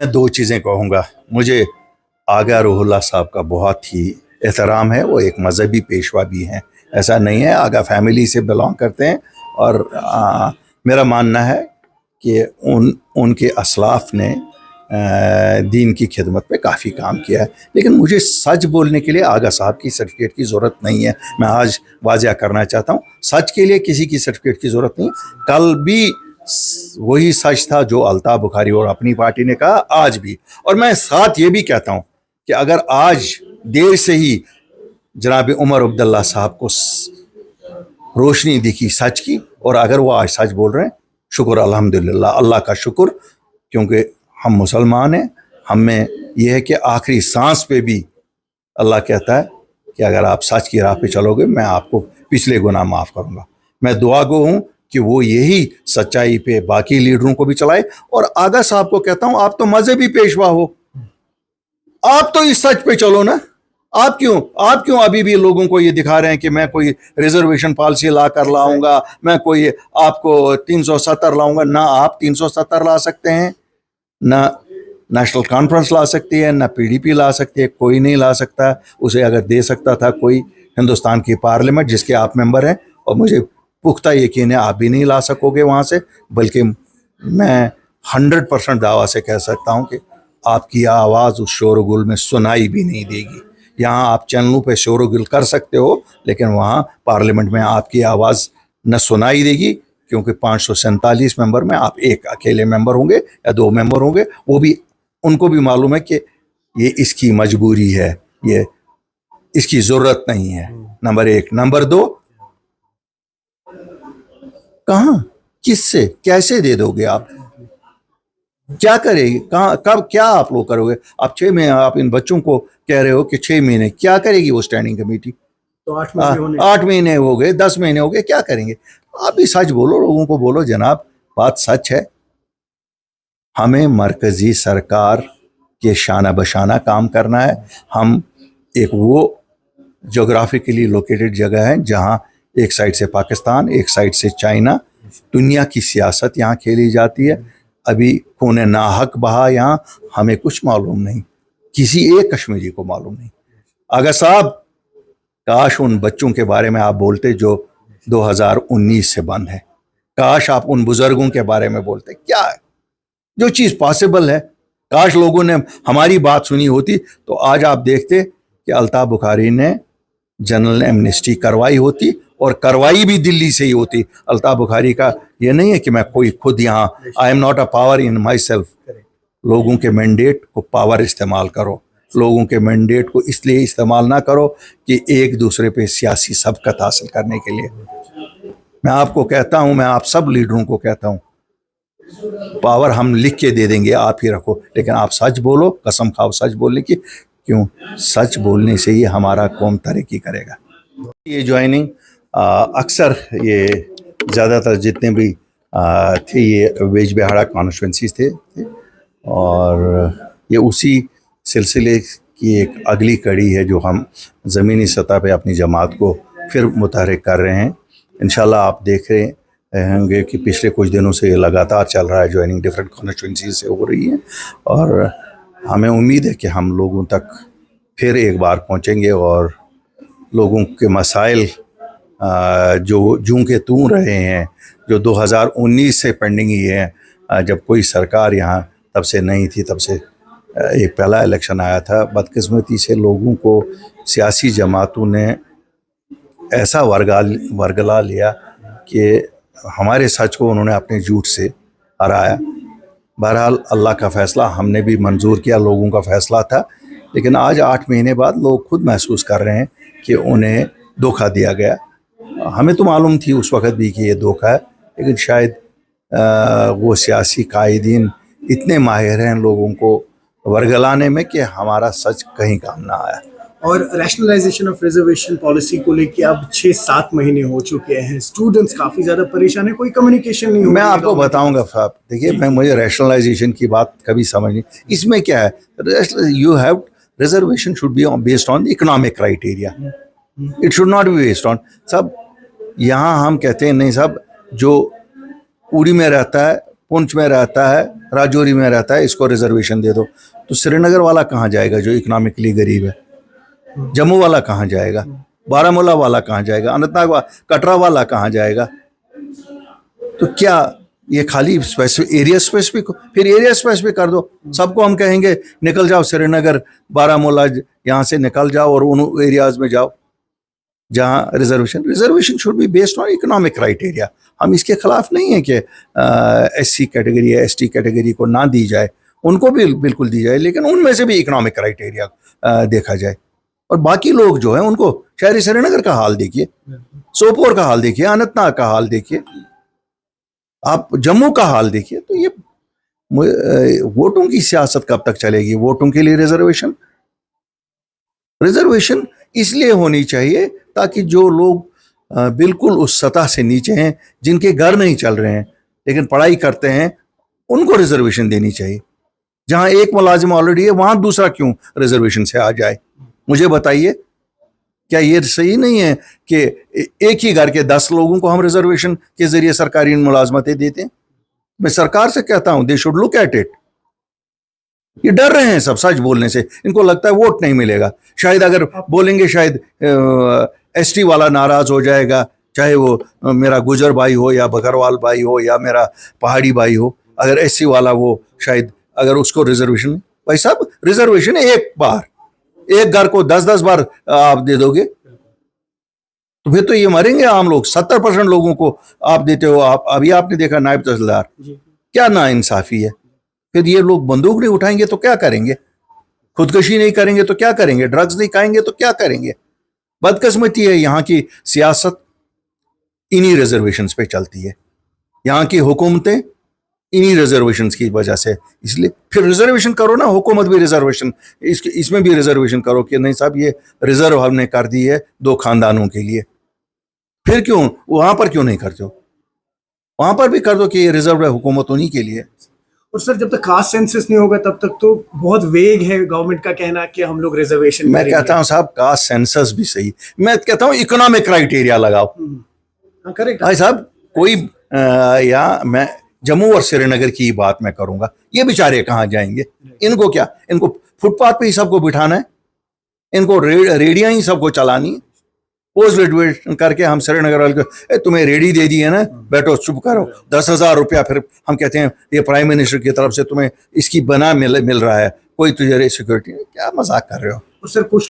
मैं दो चीज़ें कहूँगा। मुझे आगा रूहुल्लाह साहब का बहुत ही एहतराम है। वो एक मज़हबी पेशवा भी हैं, ऐसा नहीं है, आगा फैमिली से बिलोंग करते हैं। और मेरा मानना है कि उनके असलाफ ने दीन की खिदमत पे काफ़ी काम किया है। लेकिन मुझे सच बोलने के लिए आगा साहब की सर्टिफिकेट की ज़रूरत नहीं है। मैं आज वाज़िया करना चाहता हूँ, सच के लिए किसी की सर्टिफिकेट की ज़रूरत नहीं। कल भी वही सच था जो अल्ताफ़ बुखारी और अपनी पार्टी ने कहा, आज भी। और मैं साथ ये भी कहता हूँ कि अगर आज देर से ही जनाब उमर अब्दुल्ला साहब को रोशनी दिखी सच की, और अगर वो आज सच बोल रहे हैं, शुक्र अल्हम्दुलिल्लाह, अल्लाह का शुक्र। क्योंकि हम मुसलमान हैं, हम में यह है कि आखिरी सांस पे भी अल्लाह कहता है कि अगर आप सच की राह पे चलोगे, मैं आपको पिछले गुनाह माफ़ करूँगा। मैं दुआ गो हूँ कि वो यही सच्चाई पे बाकी लीडरों को भी चलाए। और आगा साहब को कहता हूँ, आप तो मजहबी पेशवा हो, आप तो इस सच पे चलो ना। आप क्यों अभी भी लोगों को ये दिखा रहे हैं कि मैं कोई रिजर्वेशन पॉलिसी ला कर लाऊंगा, मैं कोई आपको 370 लाऊंगा? ना आप 370 ला सकते हैं, ना नेशनल कॉन्फ्रेंस ला सकती है, ना पीडीपी ला सकती है, कोई नहीं ला सकता। उसे अगर दे सकता था कोई हिंदुस्तान की पार्लियामेंट जिसके आप मेंबर हैं, और मुझे पुख्ता यकीन है आप भी नहीं ला सकोगे वहाँ से। बल्कि मैं 100% दावा से कह सकता हूँ कि आपकी आवाज़ उस शोरगुल में सुनाई भी नहीं देगी। यहाँ आप चैनलों पे शोरगुल कर सकते हो, लेकिन वहाँ पार्लियामेंट में आपकी आवाज़ न सुनाई देगी। क्योंकि 547 मेंबर में आप एक अकेले मेंबर होंगे या दो मेंबर होंगे। वो भी उनको भी मालूम है कि ये इसकी मजबूरी है, ये इसकी ज़रूरत नहीं है। नंबर एक। नंबर दो, कहाँ, किससे, कैसे दे दोगे आप? क्या करेगी? कहाँ, कब, क्या आप लोग करोगे? आप 6 महीने, आप इन बच्चों को कह रहे हो कि 6 महीने, क्या करेगी वो स्टैंडिंग कमेटी? तो 8 महीने हो गए, 10 महीने हो गए, क्या करेंगे? आप भी सच बोलो, लोगों को बोलो जनाब बात सच है। हमें मरकजी सरकार के शाना बशाना काम करना है। हम एक वो जोग्राफिकली लोकेटेड जगह है जहाँ एक साइड से पाकिस्तान, एक साइड से चाइना, दुनिया की सियासत यहाँ खेली जाती है। अभी खून नाहक बहा यहाँ, हमें कुछ मालूम नहीं, किसी एक कश्मीरी को मालूम नहीं। अगर साहब, काश उन बच्चों के बारे में आप बोलते जो 2019 से बंद है। काश आप उन बुजुर्गों के बारे में बोलते। क्या है जो चीज़ पॉसिबल है? काश लोगों ने हमारी बात सुनी होती तो आज आप देखते कि अल्ताफ़ बुखारी ने जनरल एमनेस्टी करवाई होती, और करवाई भी दिल्ली से ही होती। अल्ताफ़ बुखारी का ये नहीं है कि मैं कोई खुद यहाँ, I am not a power in my self. लोगों के मैंडेट को पावर इस्तेमाल करो। लोगों के मैंडेट को इसलिए इस्तेमाल ना करो कि एक दूसरे पे सियासी सबकत हासिल करने के लिए। मैं आपको कहता हूँ, मैं आप सब लीडरों को कहता हूँ, पावर हम लिख के दे देंगे, आप ही रखो, लेकिन आप सच बोलो, कसम खाओ सच बोलने की। क्यों? सच बोलने से ही हमारा कौम तरक्की करेगा। ये ज्वाइनिंग अक्सर ये ज़्यादातर जितने भी थे ये वेज बिहाड़ा कॉन्स्टिट्यूंसीज थे, और ये उसी सिलसिले की एक अगली कड़ी है जो हम ज़मीनी सतह पे अपनी जमात को फिर मुतहरिक कर रहे हैं। इंशाल्लाह आप देख रहे होंगे कि पिछले कुछ दिनों से ये लगातार चल रहा है, ज्वाइनिंग डिफरेंट कॉन्स्टिट्यूंसीज से हो रही है। और हमें उम्मीद है कि हम लोगों तक फिर एक बार पहुंचेंगे और लोगों के मसाइल जो जूं के तूं रहे हैं, जो 2019 से पेंडिंग ही है। जब कोई सरकार यहाँ तब से नहीं थी, तब से एक पहला इलेक्शन आया था, बदकिस्मती से लोगों को सियासी जमातों ने ऐसा वर्गला लिया कि हमारे सच को उन्होंने अपने झूठ से हराया। बहरहाल अल्लाह का फ़ैसला हमने भी मंजूर किया, लोगों का फ़ैसला था। लेकिन आज 8 महीने बाद लोग खुद महसूस कर रहे हैं कि उन्हें धोखा दिया गया। हमें तो मालूम थी उस वक़्त भी कि ये धोखा है, लेकिन शायद वो सियासी कायदीन इतने माहिर हैं लोगों को वर्गलाने में कि हमारा सच कहीं काम ना आया। और रैशनलाइजेशन ऑफ रिजर्वेशन पॉलिसी को लेकर अब 6-7 महीने हो चुके हैं, स्टूडेंट्स काफ़ी ज़्यादा परेशान है, कोई कम्युनिकेशन नहीं हो। मैं आपको बताऊंगा साहब, देखिए, मुझे रैशनलाइजेशन की बात कभी समझ नहीं। इसमें क्या है, you have reservation should be based on economic criteria, it should not be based on सब। यहाँ हम कहते हैं नहीं साहब, जो उड़ी में रहता है पुंछ में रहता है, राजौरी में रहता है, इसको रिजर्वेशन दे दो, तो श्रीनगर वाला कहाँ जाएगा जो इकोनॉमिकली गरीब है? जम्मू वाला कहाँ जाएगा? बारामूला वाला कहाँ जाएगा? अनंतनाग कटरा वाला कहाँ जाएगा? तो क्या ये खाली स्पेसिफिक एरिया स्पेसिफिक? फिर एरिया स्पेसिफिक कर दो, सबको हम कहेंगे निकल जाओ श्रीनगर, बारामूला, यहाँ से निकल जाओ और उन एरियाज में जाओ जहाँ reservation should be based on economic criteria. हम इसके खिलाफ नहीं है कि एससी कैटेगरी या एसटी कैटेगरी को ना दी जाए, उनको भी बिल्कुल दी जाए, लेकिन उनमें से भी इकोनॉमिक क्राइटेरिया देखा जाए। और बाकी लोग जो है उनको, शहरी श्रीनगर का हाल देखिए, सोपोर का हाल देखिए, अनंतनाग का हाल देखिए, आप जम्मू का हाल देखिए। तो ये वोटों की सियासत कब तक चलेगी? वोटों के लिए रिजर्वेशन इसलिए होनी चाहिए ताकि जो लोग बिल्कुल उस सतह से नीचे हैं, जिनके घर नहीं चल रहे हैं लेकिन पढ़ाई करते हैं, उनको रिजर्वेशन देनी चाहिए। जहां एक मुलाजिम ऑलरेडी है वहां दूसरा क्यों रिजर्वेशन से आ जाए? मुझे बताइए, क्या ये सही नहीं है कि एक ही घर के 10 लोगों को हम रिजर्वेशन के जरिए सरकारी मुलाजमतें देते हैं? मैं सरकार से कहता हूं they should look at it. ये डर रहे हैं सब सच बोलने से, इनको लगता है वोट नहीं मिलेगा। शायद अगर बोलेंगे शायद एसटी वाला नाराज हो जाएगा, चाहे वो मेरा गुजर भाई हो या बकरवाल भाई हो या मेरा पहाड़ी भाई हो। अगर एससी वाला वो शायद अगर उसको रिजर्वेशन, भाई साहब रिजर्वेशन एक बार, एक घर को 10-10 बार आप दे दोगे तो फिर तो ये मरेंगे आम लोग। 70% लोगों को आप देते हो। आप अभी आपने देखा नायब तहसीलदार, क्या नाइंसाफी है। फिर ये लोग बंदूक नहीं उठाएंगे तो क्या करेंगे? खुदकुशी नहीं करेंगे तो क्या करेंगे? ड्रग्स नहीं खाएंगे तो क्या करेंगे? बदकिस्मती है, यहाँ की सियासत इन्हीं रिजर्वेशंस पे चलती है, यहाँ की हुकूमतें इन्हीं रिजर्वेशंस की वजह से। इसलिए फिर रिजर्वेशन करो ना, हुकूमत भी रिजर्वेशन, इसमें भी रिजर्वेशन करो कि नहीं साहब ये रिजर्व हमने कर दी है 2 खानदानों के लिए। फिर क्यों वहां पर क्यों नहीं करते हो? वहां पर भी कर दो कि ये रिजर्व है, हुकूमत उन्हीं के लिए। और सर जब तक कास्ट सेंसस नहीं होगा तब तक तो बहुत वेग है गवर्नमेंट का कहना कि हम लोग रिजर्वेशन। मैं कहता हूं साहब कास्ट सेंसस भी सही, मैं कहता हूं इकोनॉमिक क्राइटेरिया लगाओ। करेक्ट भाई साहब कोई या मैं जम्मू और श्रीनगर की बात मैं करूंगा, ये बेचारे कहाँ जाएंगे? इनको क्या, इनको फुटपाथ पे ही सबको बिठाना है, इनको रेडियां ही सबको चलानी है। पोस्ट ग्रेजुएशन करके हम श्रीनगर वाले को तुम्हें रेडी दे दी है ना, बैठो चुप करो, 10,000 रुपया फिर हम कहते हैं ये प्राइम मिनिस्टर की तरफ से तुम्हें इसकी बना मिल रहा है, कोई तुझे सिक्योरिटी। क्या मजाक कर रहे हो? और सर कुछ